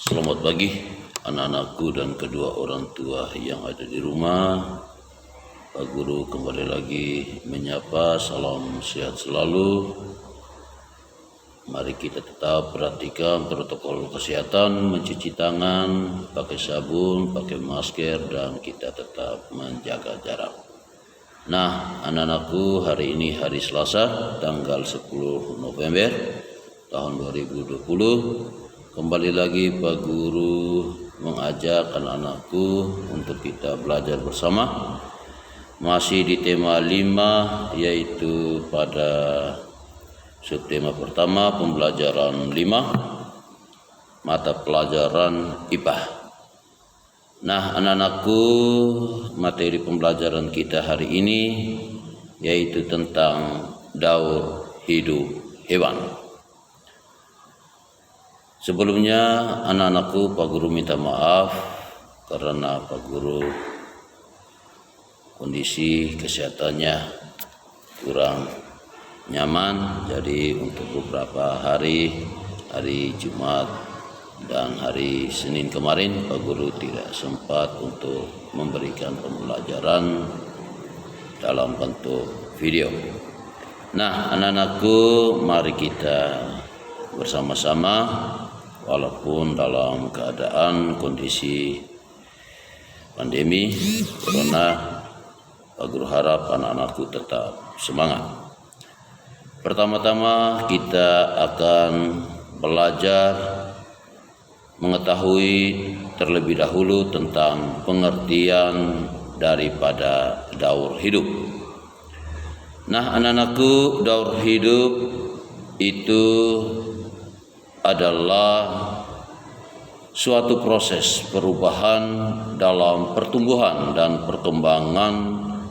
Selamat pagi anak-anakku dan kedua orang tua yang ada di rumah. Pak Guru kembali lagi menyapa, salam sehat selalu. Mari kita tetap perhatikan protokol kesehatan, mencuci tangan, pakai sabun, pakai masker, dan kita tetap menjaga jarak. Nah, anak-anakku, hari ini hari Selasa, tanggal 10 November tahun 2020. Kembali lagi Pak Guru mengajak anak-anakku untuk kita belajar bersama. Masih di tema 5, yaitu pada subtema pertama pembelajaran 5, mata pelajaran IPA. Nah, anak-anakku, materi pembelajaran kita hari ini yaitu tentang daur hidup hewan. Sebelumnya anak-anakku, Pak Guru minta maaf karena Pak Guru kondisi kesehatannya kurang nyaman. Jadi untuk beberapa hari Jumat dan hari Senin kemarin Pak Guru tidak sempat untuk memberikan pembelajaran dalam bentuk video. Nah, anak-anakku, mari kita bersama-sama, walaupun dalam keadaan kondisi pandemi corona, Pak Guru harap anak-anakku tetap semangat. Pertama-tama kita akan belajar mengetahui terlebih dahulu tentang pengertian daripada daur hidup. Nah, anak-anakku, daur hidup itu adalah suatu proses perubahan dalam pertumbuhan dan perkembangan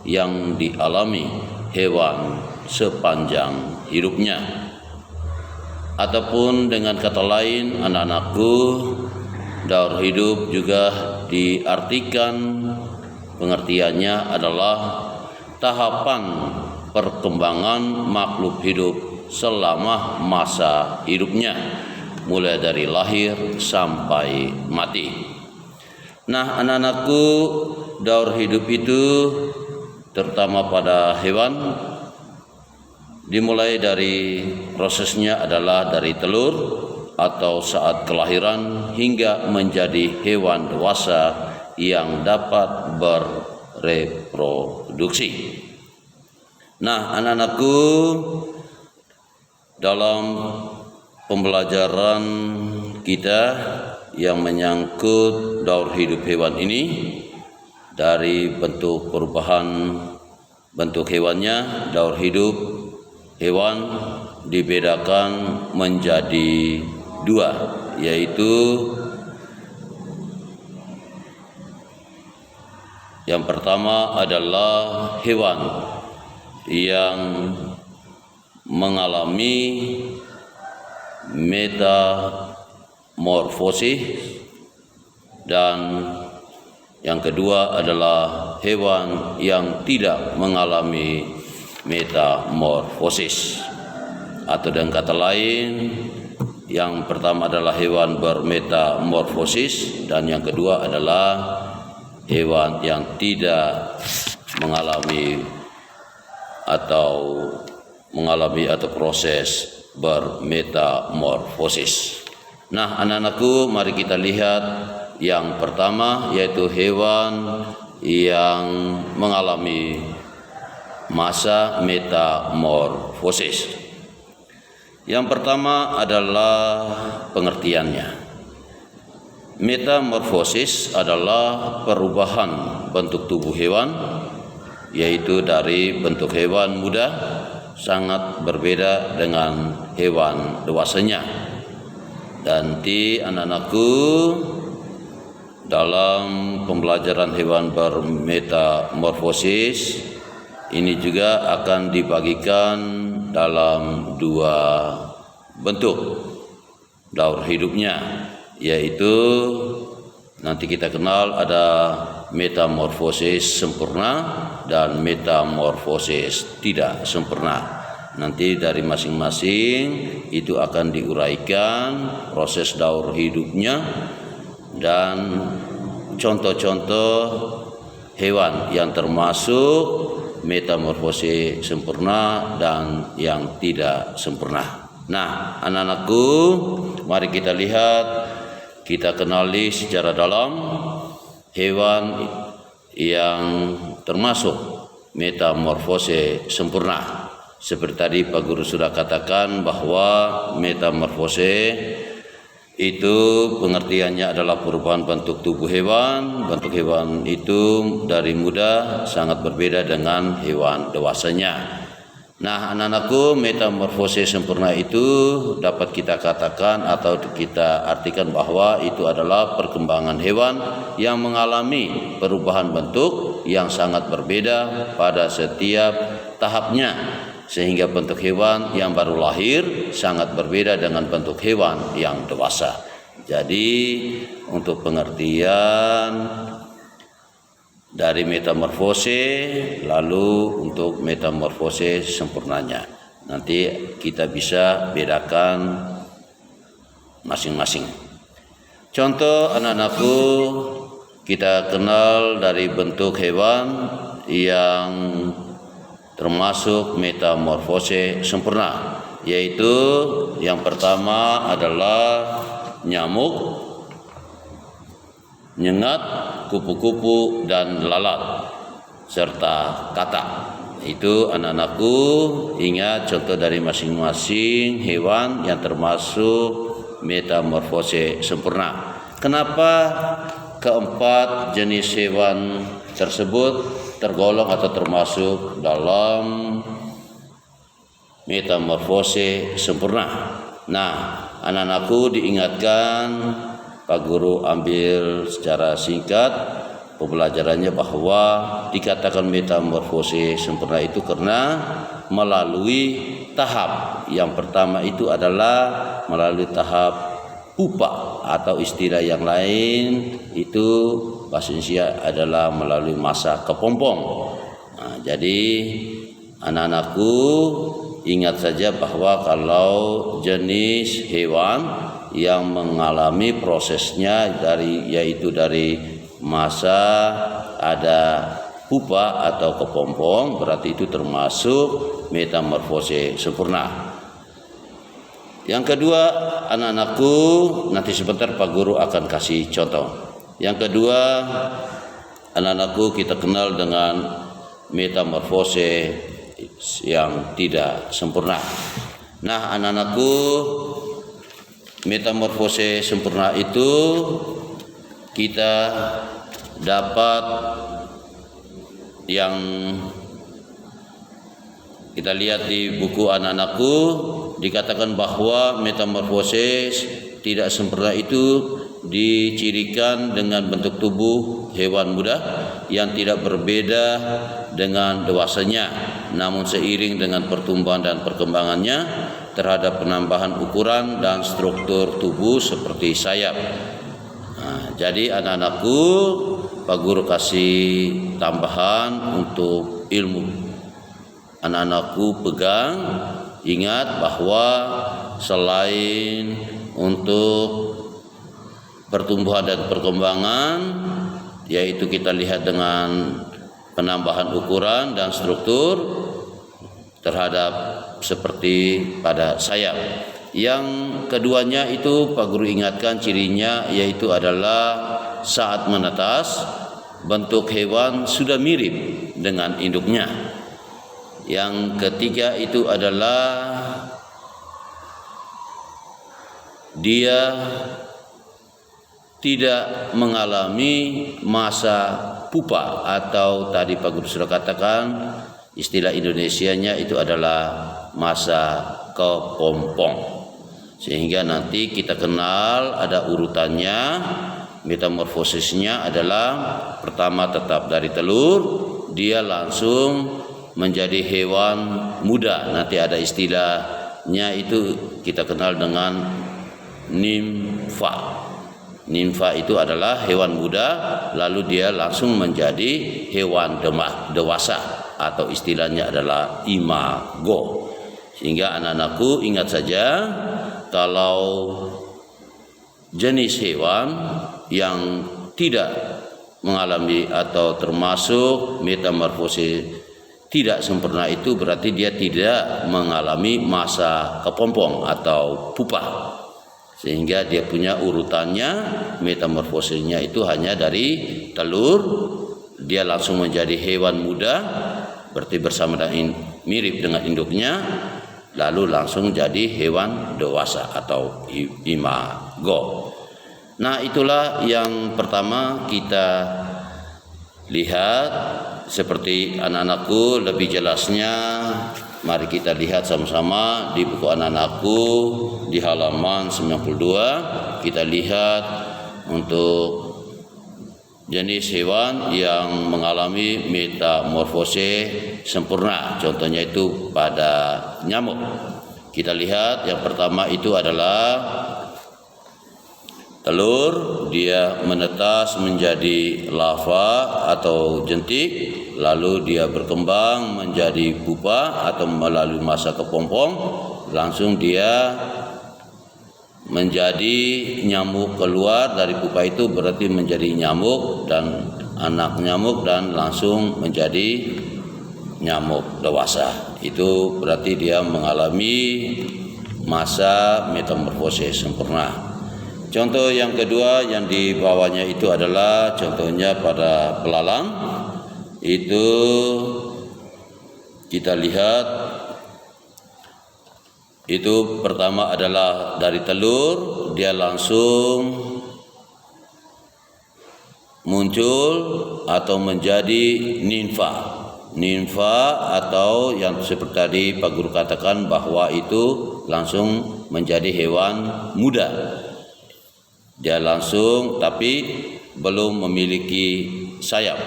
yang dialami hewan sepanjang hidupnya. Ataupun dengan kata lain, anak-anakku, daur hidup juga diartikan pengertiannya adalah tahapan perkembangan makhluk hidup selama masa hidupnya, mulai dari lahir sampai mati. Nah, anak-anakku, daur hidup itu terutama pada hewan dimulai dari prosesnya adalah dari telur atau saat kelahiran hingga menjadi hewan dewasa yang dapat bereproduksi. Nah, anak-anakku, dalam pembelajaran kita yang menyangkut daur hidup hewan ini, dari bentuk perubahan bentuk hewannya, daur hidup hewan dibedakan menjadi dua, yaitu yang pertama adalah hewan yang mengalami metamorfosis, dan yang kedua adalah hewan yang tidak mengalami metamorfosis. Atau dengan kata lain, yang pertama adalah hewan bermetamorfosis dan yang kedua adalah hewan yang tidak mengalami atau proses bermetamorfosis. Nah, anak-anakku, mari kita lihat yang pertama, yaitu hewan yang mengalami masa metamorfosis. Yang pertama adalah pengertiannya. Metamorfosis adalah perubahan bentuk tubuh hewan, yaitu dari bentuk hewan muda sangat berbeda dengan hewan dewasanya. Dan nanti anak-anakku, dalam pembelajaran hewan bermetamorfosis ini juga akan dibagikan dalam dua bentuk daur hidupnya, yaitu nanti kita kenal ada metamorfosis sempurna dan metamorfosis tidak sempurna. Nanti dari masing-masing itu akan diuraikan proses daur hidupnya dan contoh-contoh hewan yang termasuk metamorfosis sempurna dan yang tidak sempurna. Nah, anak-anakku, mari kita lihat, kita kenali secara dalam hewan yang termasuk metamorfosis sempurna. Seperti tadi Pak Guru sudah katakan bahwa metamorfosis itu pengertiannya adalah perubahan bentuk tubuh hewan. Bentuk hewan itu dari muda sangat berbeda dengan hewan dewasanya. Nah, anak-anakku, metamorfosis sempurna itu dapat kita katakan atau kita artikan bahwa itu adalah perkembangan hewan yang mengalami perubahan bentuk yang sangat berbeda pada setiap tahapnya, sehingga bentuk hewan yang baru lahir sangat berbeda dengan bentuk hewan yang dewasa. Jadi untuk pengertian dari metamorfosis, lalu untuk metamorfosis sempurnanya, nanti kita bisa bedakan masing-masing. Contoh anak-anakku, kita kenal dari bentuk hewan yang termasuk metamorfosis sempurna, yaitu yang pertama adalah nyamuk, nyengat, kupu-kupu, dan lalat, serta katak. Itu anak-anakku ingat contoh dari masing-masing hewan yang termasuk metamorfosis sempurna. Kenapa keempat jenis hewan tersebut tergolong atau termasuk dalam metamorfosis sempurna? Nah, anak-anakku diingatkan, Pak Guru ambil secara singkat pembelajarannya bahwa dikatakan metamorfosis sempurna itu karena melalui tahap. Yang pertama itu adalah melalui tahap pupa, atau istilah yang lain itu bahasa Indonesia adalah melalui masa kepompong. Nah, jadi anak-anakku ingat saja bahwa kalau jenis hewan yang mengalami prosesnya yaitu dari masa ada pupa atau kepompong, berarti itu termasuk metamorfosis sempurna. Yang kedua, anak-anakku, nanti sebentar Pak Guru akan kasih contoh. Yang kedua, anak-anakku, kita kenal dengan metamorfosis yang tidak sempurna. Nah, anak-anakku, metamorfosis sempurna itu kita dapat yang kita lihat di buku anak-anakku, dikatakan bahwa metamorfosis tidak sempurna itu dicirikan dengan bentuk tubuh hewan muda yang tidak berbeda dengan dewasanya, namun seiring dengan pertumbuhan dan perkembangannya terhadap penambahan ukuran dan struktur tubuh seperti sayap. Nah, jadi anak-anakku, Pak Guru kasih tambahan untuk ilmu. Anak-anakku pegang, ingat bahwa selain untuk pertumbuhan dan perkembangan, yaitu kita lihat dengan penambahan ukuran dan struktur terhadap seperti pada sayap. Yang keduanya itu Pak Guru ingatkan cirinya, yaitu adalah saat menetas bentuk hewan sudah mirip dengan induknya. Yang ketiga itu adalah dia tidak mengalami masa pupa, atau tadi Pak Guru sudah katakan istilah Indonesianya itu adalah masa kepompong. Sehingga nanti kita kenal ada urutannya. Metamorfosisnya adalah pertama tetap dari telur, dia langsung menjadi hewan muda. Nanti ada istilahnya itu kita kenal dengan nimfa. Nimfa itu adalah hewan muda, lalu dia langsung menjadi hewan dewasa, atau istilahnya adalah imago. Sehingga anak-anakku ingat saja, kalau jenis hewan yang tidak mengalami atau termasuk metamorfosis tidak sempurna itu berarti dia tidak mengalami masa kepompong atau pupa, sehingga dia punya urutannya metamorfosisnya itu hanya dari telur dia langsung menjadi hewan muda, berarti bersama dengan mirip dengan induknya, lalu langsung jadi hewan dewasa atau imago. Nah, itulah yang pertama kita lihat. Seperti anak-anakku lebih jelasnya, mari kita lihat sama-sama di buku anak-anakku di halaman 92. Kita lihat untuk jenis hewan yang mengalami metamorfose sempurna. Contohnya itu pada nyamuk. Kita lihat yang pertama itu adalah telur, dia menetas menjadi larva atau jentik, lalu dia berkembang menjadi pupa atau melalui masa kepompong, langsung dia menjadi nyamuk keluar dari pupa itu berarti menjadi nyamuk dan anak nyamuk dan langsung menjadi nyamuk dewasa. Itu berarti dia mengalami masa metamorfosis sempurna. Contoh yang kedua yang di bawahnya itu adalah contohnya pada belalang. Itu kita lihat itu pertama adalah dari telur dia langsung muncul atau menjadi nimfa atau yang seperti tadi Pak Guru katakan bahwa itu langsung menjadi hewan muda. Dia langsung tapi belum memiliki sayap,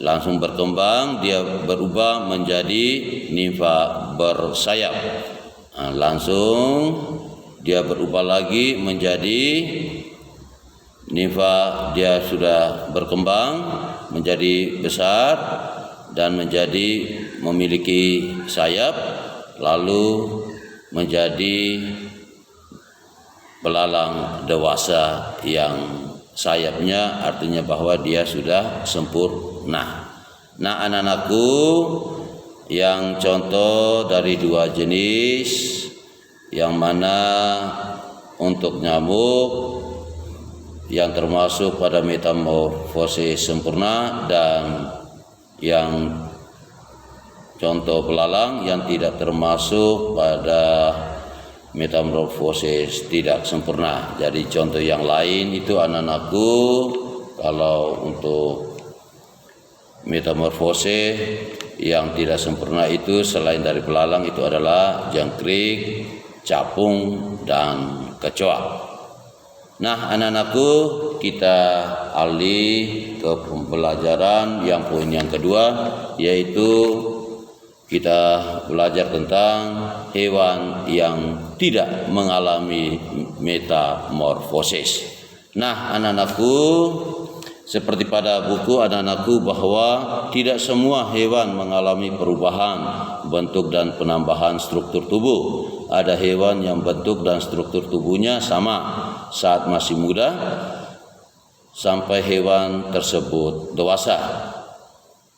langsung berkembang, dia berubah menjadi nimfa bersayap. Nah, langsung dia berubah lagi menjadi nimfa, dia sudah berkembang menjadi besar dan menjadi memiliki sayap, lalu menjadi belalang dewasa yang sayapnya artinya bahwa dia sudah sempurna. Nah, anak-anakku, yang contoh dari dua jenis yang mana untuk nyamuk yang termasuk pada metamorfosis sempurna dan yang contoh belalang yang tidak termasuk pada metamorfosis tidak sempurna. Jadi contoh yang lain itu anak-anakku, kalau untuk metamorfosis yang tidak sempurna itu selain dari belalang itu adalah jangkrik, capung, dan kecoa. Nah, anak-anakku, kita alih ke pembelajaran yang poin yang kedua, yaitu kita belajar tentang hewan yang tidak mengalami metamorfosis. Nah, anak-anakku, seperti pada buku anak-anakku bahwa tidak semua hewan mengalami perubahan bentuk dan penambahan struktur tubuh. Ada hewan yang bentuk dan struktur tubuhnya sama saat masih muda sampai hewan tersebut dewasa.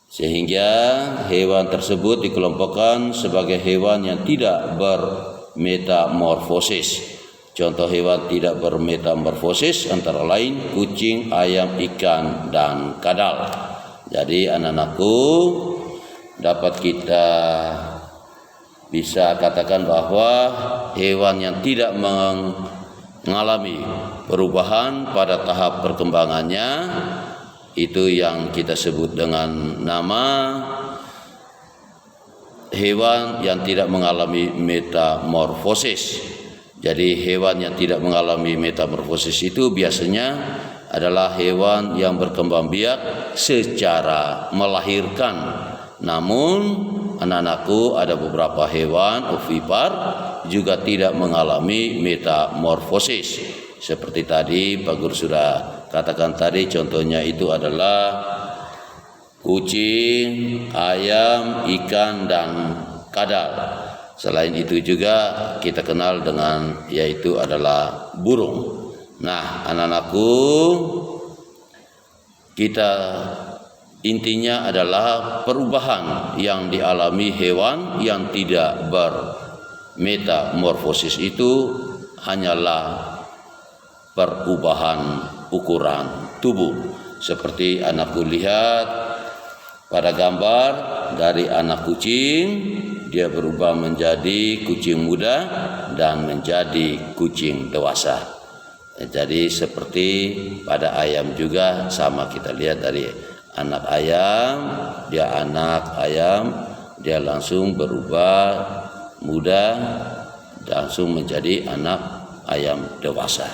Sehingga hewan tersebut dikelompokkan sebagai hewan yang tidak bermetamorfosis. Contoh hewan tidak bermetamorfosis antara lain kucing, ayam, ikan, dan kadal. Jadi anak-anakku, dapat kita bisa katakan bahwa hewan yang tidak mengalami perubahan pada tahap perkembangannya itu yang kita sebut dengan nama hewan yang tidak mengalami metamorfosis. Jadi hewan yang tidak mengalami metamorfosis itu biasanya adalah hewan yang berkembang biak secara melahirkan. Namun anak-anakku, ada beberapa hewan ovipar juga tidak mengalami metamorfosis. Seperti tadi Pak Guru sudah katakan tadi, contohnya itu adalah kucing, ayam, ikan, dan kadal. Selain itu juga kita kenal dengan yaitu adalah burung. Nah, anak-anakku, kita intinya adalah perubahan yang dialami hewan yang tidak bermetamorfosis itu hanyalah perubahan ukuran tubuh. Seperti anakku lihat pada gambar dari anak kucing, dia berubah menjadi kucing muda dan menjadi kucing dewasa. Jadi seperti pada ayam juga sama, kita lihat dari anak ayam, dia langsung berubah muda, langsung menjadi anak ayam dewasa.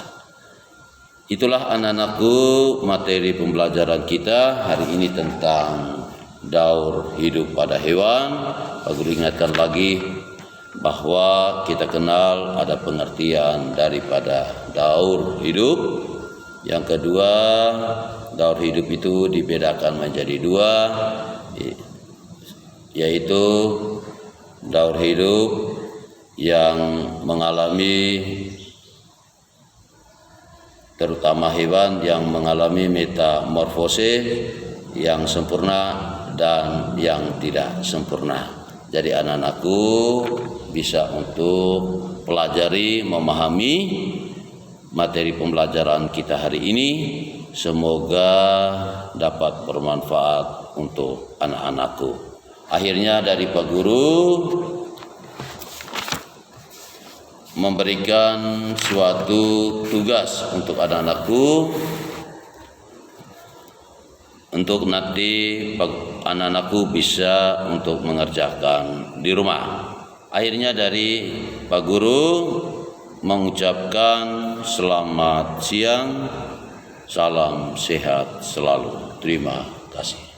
Itulah anak-anakku materi pembelajaran kita hari ini tentang daur hidup pada hewan. Aku ingatkan lagi bahwa kita kenal ada pengertian daripada daur hidup. Yang kedua, daur hidup itu dibedakan menjadi dua, yaitu daur hidup yang mengalami, terutama hewan yang mengalami metamorfosis yang sempurna dan yang tidak sempurna. Jadi anak-anakku bisa untuk pelajari, memahami materi pembelajaran kita hari ini. Semoga dapat bermanfaat untuk anak-anakku. Akhirnya dari Pak Guru memberikan suatu tugas untuk anak-anakku, untuk nanti anak-anakku bisa untuk mengerjakan di rumah. Akhirnya dari Pak Guru mengucapkan selamat siang, salam sehat selalu. Terima kasih.